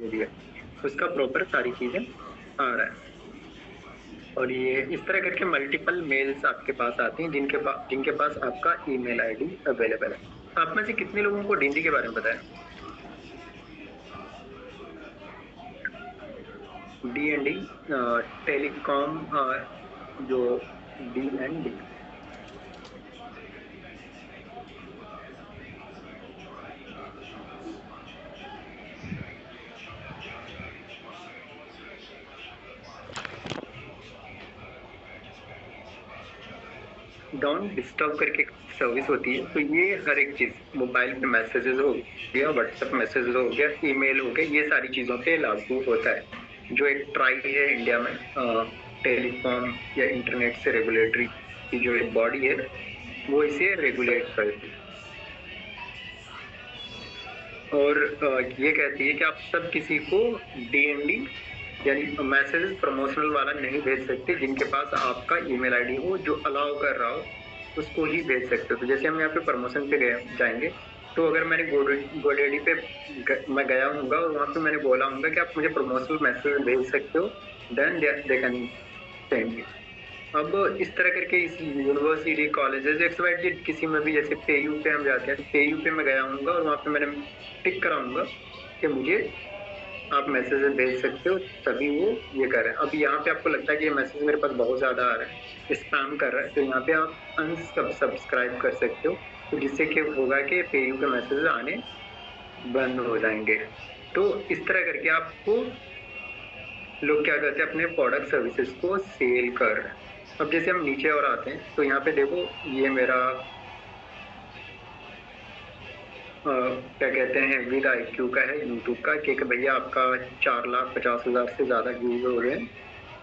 जो भी है उसका प्रॉपर सारी चीजें आ रहा है। और ये इस तरह करके मल्टीपल मेल्स आपके पास आती हैं जिनके पास आपका ईमेल आईडी अवेलेबल है। आप में से कितने लोगों को डीएनडी के बारे में पता है? डीएनडी टेलीकॉम, जो डीएनडी डोंट डिस्टर्ब करके सर्विस होती है। तो ये हर एक चीज, मोबाइल पे मैसेजेस हो गया, व्हाट्सएप मैसेजेस हो गया, ईमेल हो गया, ये सारी चीजों पे लागू होता है। जो एक ट्राई है इंडिया में, टेलीकॉम या इंटरनेट से रेगुलेटरी की जो एक बॉडी है, वो इसे रेगुलेट करती है। और ये कहती है कि आप सब किसी को डीएनडी यानी मैसेज प्रमोशनल वाला नहीं भेज सकते। जिनके पास आपका ईमेल आईडी हो, जो अलाउ कर रहा हो, उसको ही भेज सकते हो। तो जैसे हम यहाँ पे प्रमोशन पे जाएंगे, तो अगर मैंने गोडेडी पे मैं गया हूँगा और वहाँ पे मैंने बोला हूँगा कि आप मुझे प्रमोशनल मैसेज भेज सकते हो, then they can send me. अब इस तरह करके इस यूनिवर्सिटी, कॉलेजेस, एक्सवाइजेड किसी में भी, जैसे पेयू पे हम जाते हैं, तो पेयू पे मैं गया हूँगा और वहाँ पे मैंने टिक कराऊंगा कि मुझे आप मैसेज भेज सकते हो, तभी वो ये कर रहे हैं। अब यहाँ पे आपको लगता है कि ये मैसेज मेरे पास बहुत ज्यादा आ रहा है, स्पैम कर रहा है, तो यहाँ पे आप अनसब्सक्राइब कर सकते हो, तो जिससे कि होगा कि पेयू के मैसेज आने बंद हो जाएंगे। तो इस तरह करके आपको लोग क्या करते हैं, अपने प्रोडक्ट सर्विसेज को सेल कर रहे हैं। अब जैसे हम नीचे और आते हैं, तो यहाँ पे देखो, ये मेरा क्या कहते हैं, विद IQ का है यूट्यूब का, कि भैया आपका 4,50,000 से ज्यादा व्यूज हो रहे हैं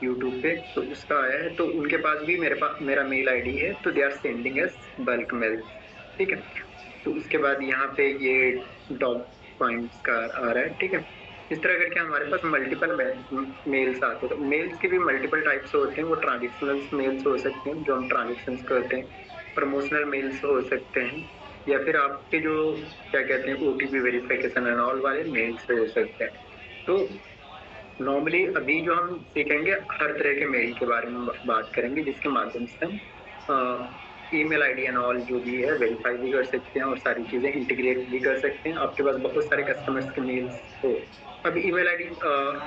यूट्यूब पे, तो उसका आया है। तो उनके पास भी मेरा मेल आईडी है, तो they are sending us bulk mail. ठीक है। तो उसके बाद यहाँ पे ये डॉग पॉइंट्स का आ रहा है। ठीक है। इस तरह करके हमारे पास मल्टीपल मेल्स आते हैं। तो मेल्स के भी मल्टीपल टाइप्स होते हैं। वो ट्रांजेक्शनल मेल्स हो सकते हैं, जो हम ट्रांजेक्शन करते हैं, प्रमोशनल मेल्स हो सकते हैं, या फिर आपके जो क्या कहते हैं, OTP वेरिफिकेशन एंड ऑल वाले मेल्स हो सकते हैं। तो नॉर्मली अभी जो हम सीखेंगे, हर तरह के मेल के बारे में बात करेंगे, जिसके माध्यम से हम ईमेल आईडी एंड ऑल जो भी है वेरीफाई भी कर सकते हैं और सारी चीजें इंटीग्रेट भी कर सकते हैं। आपके पास बहुत सारे कस्टमर्स के मेल्स हो। अब ईमेल आईडी,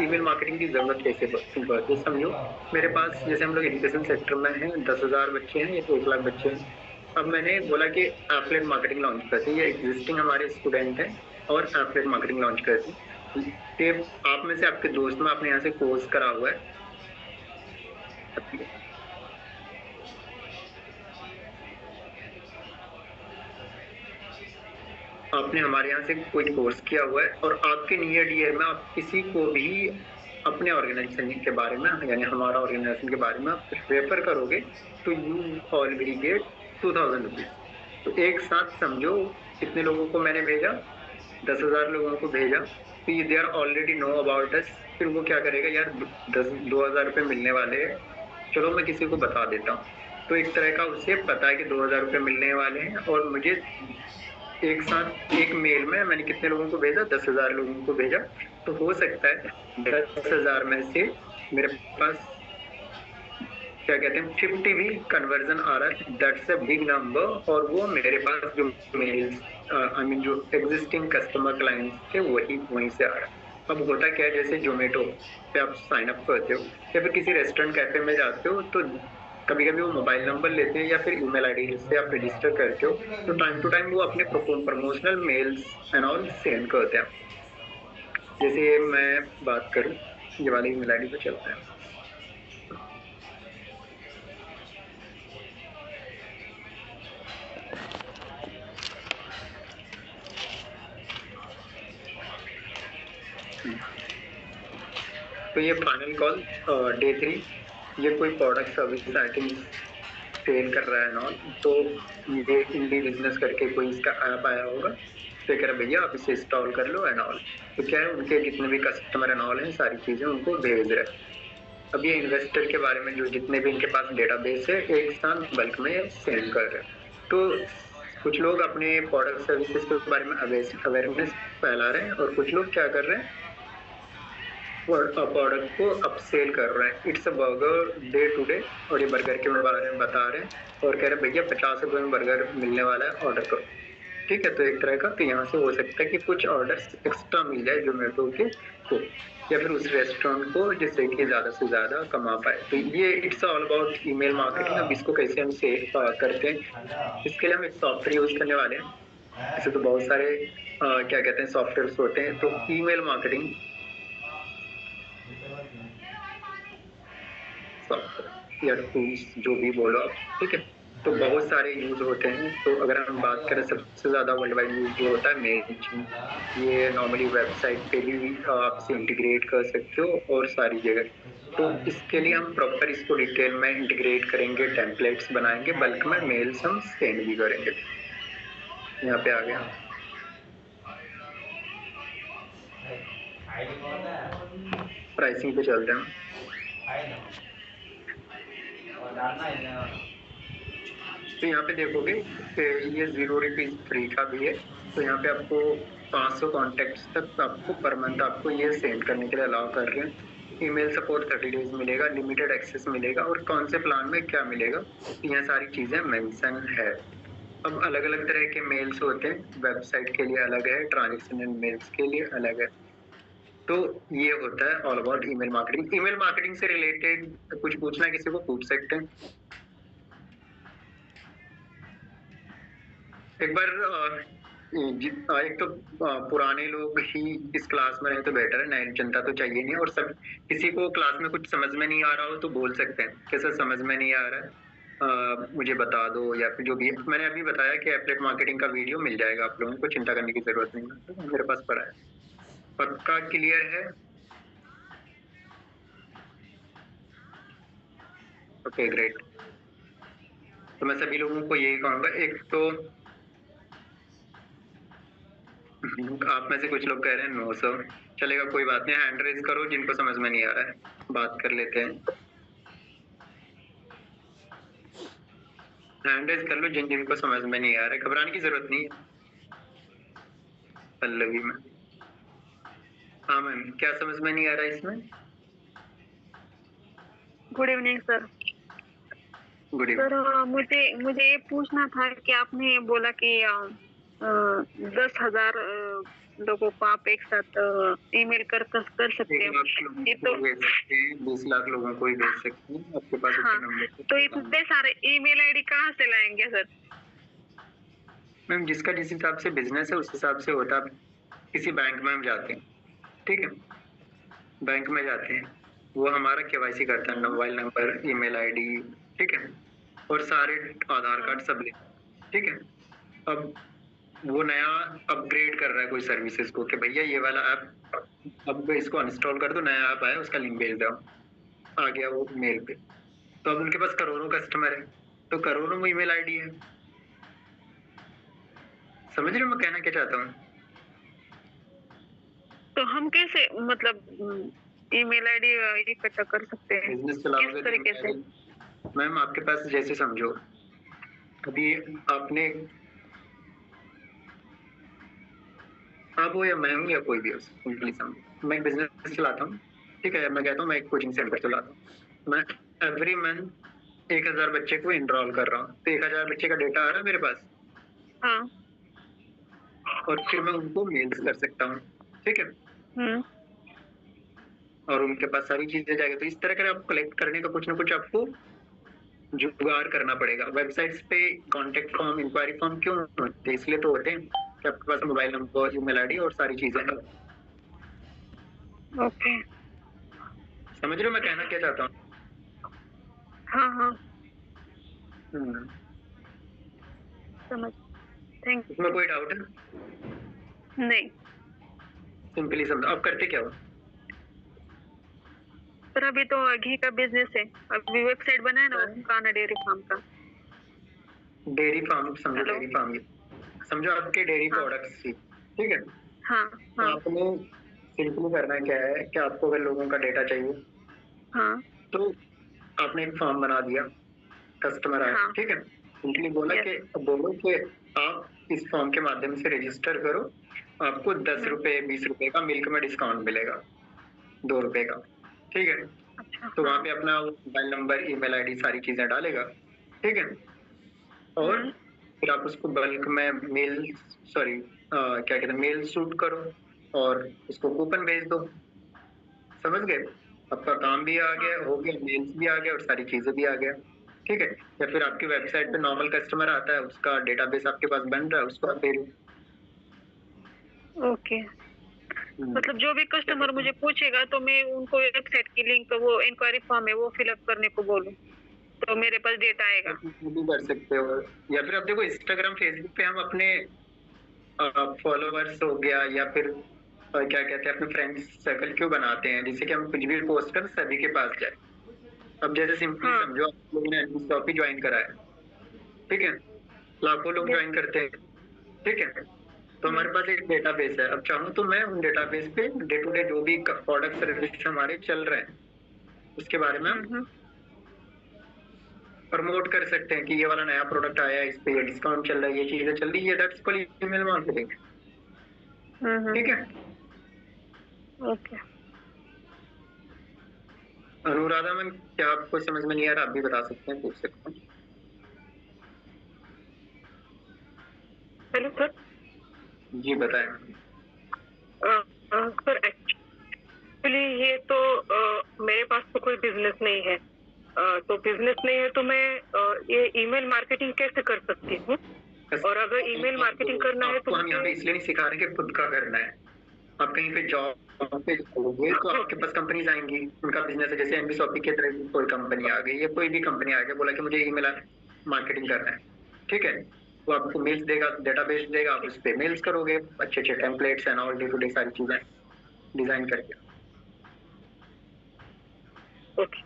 ईमेल मार्केटिंग की जरूरत कैसे पड़ती है, समझो मेरे पास, जैसे हम लोग एजुकेशन सेक्टर में हैं, 10,000 बच्चे हैं या 1 लाख बच्चे हैं। अब मैंने बोला कि एफिलिएट मार्केटिंग लॉन्च करते हैं, ये एग्जिस्टिंग हमारे स्टूडेंट हैं और एफिलिएट मार्केटिंग लॉन्च करते हैं। कि आप में से आपके दोस्त में आपने यहाँ से कोर्स करा हुआ है, आपने हमारे यहाँ से कोई कोर्स किया हुआ है, और आपके नियर डियर में आप किसी को भी अपने ऑर्गेनाइजेशन के बारे में, यानी हमारा ऑर्गेनाइजेशन के बारे में आप रेफर करोगे, तो you all will get 2,000 rupees. तो एक साथ समझो कितने लोगों को मैंने भेजा, 10,000 लोगों को भेजा। तो ये they are already know about us. फिर वो क्या करेगा, यार 2,000 रुपये मिलने वाले हैं, चलो मैं किसी को बता देता हूँ। तो एक तरह का उसे पता है कि 2,000 रुपये मिलने वाले हैं, और मुझे एक साथ एक मेल में मैंने कितने लोगों को भेजा, 10,000 लोगों को भेजा। तो हो सकता है 10,000 में से मेरे पास क्या कहते हैं 50 भी कन्वर्जन आ रहा है, दैट्स अ बिग नंबर। और वो मेरे पास जो मेल्स, आई मीन जो एग्जिस्टिंग कस्टमर क्लाइंट्स थे, वहीं से आ रहा है। अब होता क्या है, जैसे जोमेटो पे आप साइन अप करते हो या फिर किसी रेस्टोरेंट कैफे में जाते हो, तो कभी कभी वो मोबाइल नंबर लेते हैं या फिर ईमेल आईडी से आप रजिस्टर करते हो, तो टाइम टू टाइम वो अपने promotional mails and all send करते हैं। जैसे मैं बात करूं, ये वाली ईमेल आईडी पे चलता है। तो ये फाइनल कॉल डे 3, ये कोई product service I think sell कर रहा है नॉन। तो ये इंडी बिजनेस करके कोई इसका ऐप आया होगा, तो कह रहा भैया आप इसे इंस्टॉल कर लो एंड ऑल। तो क्या है, उनके जितने भी कस्टमर एंड ऑल हैं, सारी चीजें उनको भेज रहे हैं। अब ये इन्वेस्टर के बारे में जो जितने भी इनके पास डेटाबेस है, एक साथ बल्क में सेंड कर रहे हैं। तो कुछ लोग अपने प्रोडक्ट सर्विसेज के बारे में अवेयरनेस फैला रहे हैं, और कुछ लोग क्या कर रहे हैं, प्रोडक्ट को अपसेल कर रहे हैं। It's a burger day to day, और ये बर्गर के बारे में बता रहे हैं और कह रहे हैं भैया 50 रुपए में बर्गर मिलने वाला है, ऑर्डर करो। ठीक है, तो एक तरह का तो यहाँ से हो सकता है कि कुछ ऑर्डर्स एक्स्ट्रा मिल जाए जोमेटो के को, या फिर उस रेस्टोरेंट को, जिससे कि ज्यादा से ज्यादा कमा पाए। तो ये it's all about email marketing. अब इसको कैसे हम से करते हैं, इसके लिए हम एक सॉफ्टवेयर यूज करने वाले हैं। ऐसे तो बहुत सारे क्या कहते हैं सॉफ्टवेयर होते हैं। तो ईमेल मार्केटिंग सॉफ्टवेयर या टूल्स जो भी बोलो आप, ठीक है, तो बहुत सारे यूज होते हैं। तो अगर हम बात करें सबसे ज्यादा वर्ल्ड वाइड यूज जो होता है मेल, ये नॉर्मली वेबसाइट पे भी आप इसे इंटीग्रेट कर सकते हो और सारी जगह। तो इसके लिए हम प्रॉपर इसको डिटेल में इंटीग्रेट करेंगे, टेम्पलेट्स बनाएंगे, बल्क में मेल्स हम सेंड भी करेंगे। यहाँ पे आ गया, प्राइसिंग पे चलते हैं। तो यहाँ पे देखोगे कि ये 0 रुपीज फ्री का भी है। तो यहाँ पे आपको 500 कॉन्टेक्ट्स तक आपको पर मंथ आपको ये सेंड करने के लिए अलाउ कर रहे हैं। ईमेल सपोर्ट 30 डेज मिलेगा, लिमिटेड एक्सेस मिलेगा, और कौन से प्लान में क्या मिलेगा, तो यहाँ सारी चीजें मेंशन है। अब अलग अलग तरह के मेल्स होते हैं, वेबसाइट के लिए अलग है, ट्रांजेक्शनल मेल्स के लिए अलग है। तो ये होता है all about email marketing. Email marketing से रिलेटेड कुछ पूछना है किसी को, पूछ सकते हैं। एक बार एक तो पुराने लोग ही इस क्लास में रहे तो बेटर है, नई जनता तो चाहिए नहीं। और सब किसी को क्लास में कुछ समझ में नहीं आ रहा हो तो बोल सकते हैं कैसे समझ में नहीं आ रहा है, मुझे बता दो, या फिर जो भी है। मैंने अभी बताया कि एफिलिएट मार्केटिंग का वीडियो मिल जाएगा, आप लोगों को चिंता करने की जरूरत नहीं है, तो मेरे पास पड़ा है। पक्का क्लियर है? Okay great. तो मैं सभी लोगों को यही कहूंगा, एक तो आप में से कुछ लोग कह रहे हैं 900, चलेगा कोई बात नहीं, हैंड रेज करो जिनको समझ में नहीं आ रहा है, बात कर लेते हैं। हैंड रेज कर लो जिनको समझ में नहीं आ रहा है, घबराने की जरूरत नहीं है। पल्लवी में, हाँ मैम, क्या समझ में नहीं आ रहा है इसमें? Good evening sir. Good evening sir मुझे ये पूछना था कि आपने बोला कि 10,000 लोगों को आप एक साथ ईमेल कर सकते हैं। ये तो भेज सकते हैं, 20 लाख लोगों को ही भेज सकते हैं आपके पास। हाँ, तो इतने सारे ईमेल आईडी कहाँ से लाएंगे सर? मैम जिसका जिस हिसाब से बिजनेस है उस हिसाब से होता है। किसी बैंक में हम जाते हैं, ठीक है, बैंक में जाते हैं, वो हमारा केवाईसी करता है, मोबाइल नंबर, ईमेल आईडी, ठीक है, और सारे आधार कार्ड सब ले, ठीक है। अब वो नया अपग्रेड कर रहा है कोई सर्विसेज को कि भैया ये वाला ऐप अब इसको अनइंस्टॉल कर दो, नया ऐप आया उसका लिंक भेज दो, आ गया वो मेल पे। तो अब उनके पास करोड़ों कस्टमर है, तो करोड़ों में ईमेल आईडी है। समझ रहे हो मैं कहना क्या चाहता हूँ? तो हम कैसे मतलब ईमेल आईडी इकट्ठा कर सकते हैं? बिजनेस किस चलाओगे तरीके से? मैम आपके पास जैसे समझो, अभी आपने, आप हो या मैं हूँ या कोई भी हो, सिंपली समझो मैं बिजनेस चलाता हूँ, ठीक है, मैं कहता हूँ मैं एक कोचिंग सेंटर चलाता हूँ, मैं एवरी मंथ 1000 बच्चे को इनरोल कर रहा हूँ, तो 1000 बच्चे का डेटा आ रहा है मेरे पास। हाँ। और फिर मैं उनको मेल्स कर सकता हूँ, ठीक है, और उनके पास सारी चीजें जाएगी। तो इस तरह का आप कलेक्ट करने का कुछ ना कुछ आपको जुगाड़ करना पड़ेगा। वेबसाइट्स पे कांटेक्ट फॉर्म, इंक्वायरी फॉर्म क्यों होते हैं? इसलिए तो होते हैं कि आपके पास मोबाइल नंबर, ईमेल आईडी और सारी चीजें हैं। ओके, समझ रहे हो मैं कहना क्या चाहता हूँ? हाँ हाँ समझ। Thank you. इसमें कोई डाउट है? नहीं सिंपली समझो। आप करते क्या हो? सर अभी तो घी का बिजनेस है, अभी वेबसाइट बनाया ना कान्हा डेयरी फार्म का। डेयरी फार्म समझो, डेयरी फार्म समझो आपके डेयरी हाँ। प्रोडक्ट्स, ठीक है। हाँ हाँ। आपने सिंपली करना क्या है कि आपको अगर लोगों का डेटा चाहिए, हाँ, तो आपने एक फॉर्म बना दिया, कस्टमर आया, हाँ। ठीक है, सिंपली बोलो कि आप इस फॉर्म के माध्यम से रजिस्टर करो, आपको 10 रुपए 20 रुपए का मिल्क में डिस्काउंट मिलेगा। ₹2 का, ठीक है। अच्छा तो वहाँ हाँ। पे अपना मोबाइल नंबर, ईमेल आईडी सारी चीजें डालेगा, ठीक है। और हम्म। फिर आप उसको बल्क में मेल, सॉरी क्या कहते हैं, मेल शूट करो और उसको कूपन भेज दो। समझ गए? आपका काम भी आ हाँ। गया, हो गया, मेल्स भी आ गया और सारी चीजें भी आ गया, ठीक है। या फिर आपकी वेबसाइट पे नॉर्मल कस्टमर आता है, उसका डेटाबेस आपके पास बन रहा है, उसको आप भेजो। ओके। हम्म, मतलब जो भी क्या कस्टमर कहते मुझे हैं, पूछेगा तो मैं उनको वेबसाइट की लिंक, वो इंक्वायरी फॉर्म है वो फिलअप करने को बोलूँ, तो मेरे पास डेटा आएगा। वो भी कर सकते हो। या फिर आप देखो इंस्टाग्राम फेसबुक पे हम अपने फॉलोवर्स हो गया या फिर क्या कहते हैं अपने फ्रेंड्स सर्कल क्यों बनाते हैं, जिससे कि हम कुछ भी पोस्ट कर सभी के पास जाए। अब जैसे सिंपली हाँ। समझो, आप लोगों ने शॉपी ज्वाइन करा है, ठीक है, लाखों लोग ज्वाइन करते हैं, ठीक है। तो हम्म। हमारे पास एक डेटाबेस है, अब चाहूँ तो मैं उन डेटाबेस पे डे टू डे जो भी प्रोडक्ट सर्विस हमारे चल रहे हैं उसके बारे में हम हम्म। प्रमोट कर सकते हैं कि ये वाला नया प्रोडक्ट आया है, इस पे ये डिस्काउंट चल रहा है, ये चीजें चल रही है, दैट्स कॉल्ड ईमेल मार्केटिंग, ठीक है। ओके। अनुराधा मैम, क्या आपको समझ में नहीं आ रहा? आप भी बता सकते हैं, पूछ सकते हैं। Hello sir. जी बताएं। सर एक्चुअली ये तो मेरे पास तो कोई बिजनेस नहीं है। तो बिजनेस नहीं है तो मैं ये ईमेल मार्केटिंग कैसे कर सकती हूँ? और अगर ईमेल मार्केटिंग करना है तो आपको हम यहाँ पे मुझे। इसलिए नहीं सिखा रहे कि खुद का करना है। आप कहीं पे जॉब पे जाओगे तो आपके पास कंपनीज आएंगी, उनका बिजनेस है, जैसे एमबी शॉपी की तरह की कोई कंपनी आ गई या कोई भी कंपनी आ गई, बोला कि मुझे ईमेल मार्केटिंग करना है, ठीक है। वो आपको मेल्स देगा, डेटाबेस देगा, आप उस पे मेल्स करोगे, अच्छे अच्छे templates and all day to day सारी चीजें डिजाइन करके, ओके।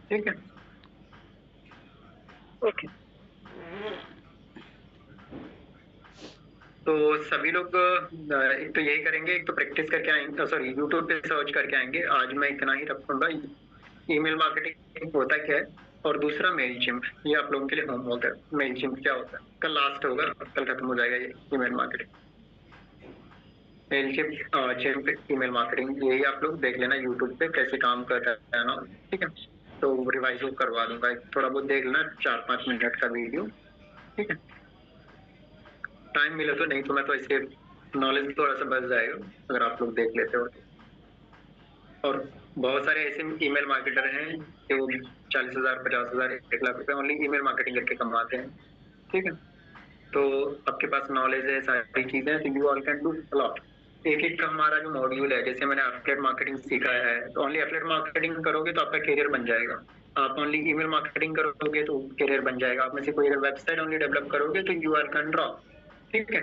ठीक है। ओके। तो सभी लोग एक तो यही करेंगे, एक तो प्रैक्टिस करके आएंगे, सॉरी यूट्यूब पे सर्च करके आएंगे। आज मैं इतना ही रखूंगा। ईमेल मार्केटिंग होता क्या है, और दूसरा मेल चिम्प, ये आप लोगों के लिए होमवर्क है। मेल चिम्प क्या होता है, कल लास्ट होगा, कल खत्म हो जाएगा ये email marketing. Mailchimp, chimp email marketing, यही आप लोग देख लेना यूट्यूब पे कैसे काम करता है ना, ठीक है। तो रिवाइज करवा दूंगा, थोड़ा बहुत देख लेना, 4-5 मिनट का वीडियो, ठीक है। टाइम मिले तो, नहीं तो मैं तो इसके नॉलेज थोड़ा सा बढ़ जाएगा अगर आप लोग देख लेते हो तो। और बहुत सारे ऐसे ईमेल मार्केटर हैं कि वो 40,000, 50,000, 1 लाख रुपए ओनली ईमेल मार्केटिंग करके कमाते हैं, ठीक है। तो आपके पास नॉलेज है, सारी चीजें हैं, तो you all can do lot. एक एक का हमारा जो मॉड्यूल है, जैसे मैंने एफिलिएट मार्केटिंग सीखा है, तो ओनली एफिलिएट मार्केटिंग करोगे तो आपका करियर बन जाएगा। आप ओनली ईमेल मार्केटिंग करोगे तो करियर बन जाएगा। आप में से कोई अगर वेबसाइट ओनली डेवलप करोगे तो यू आर कैन ड्रॉप, ठीक है।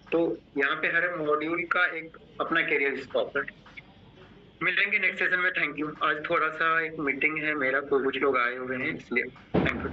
तो यहाँ पे हर मॉड्यूल का एक अपना करियर स्कोप है। मिलेंगे नेक्स्ट सेशन में। Thank you. आज थोड़ा सा एक मीटिंग है मेरा, तो कुछ लोग आए हुए हैं इसलिए। Thank you.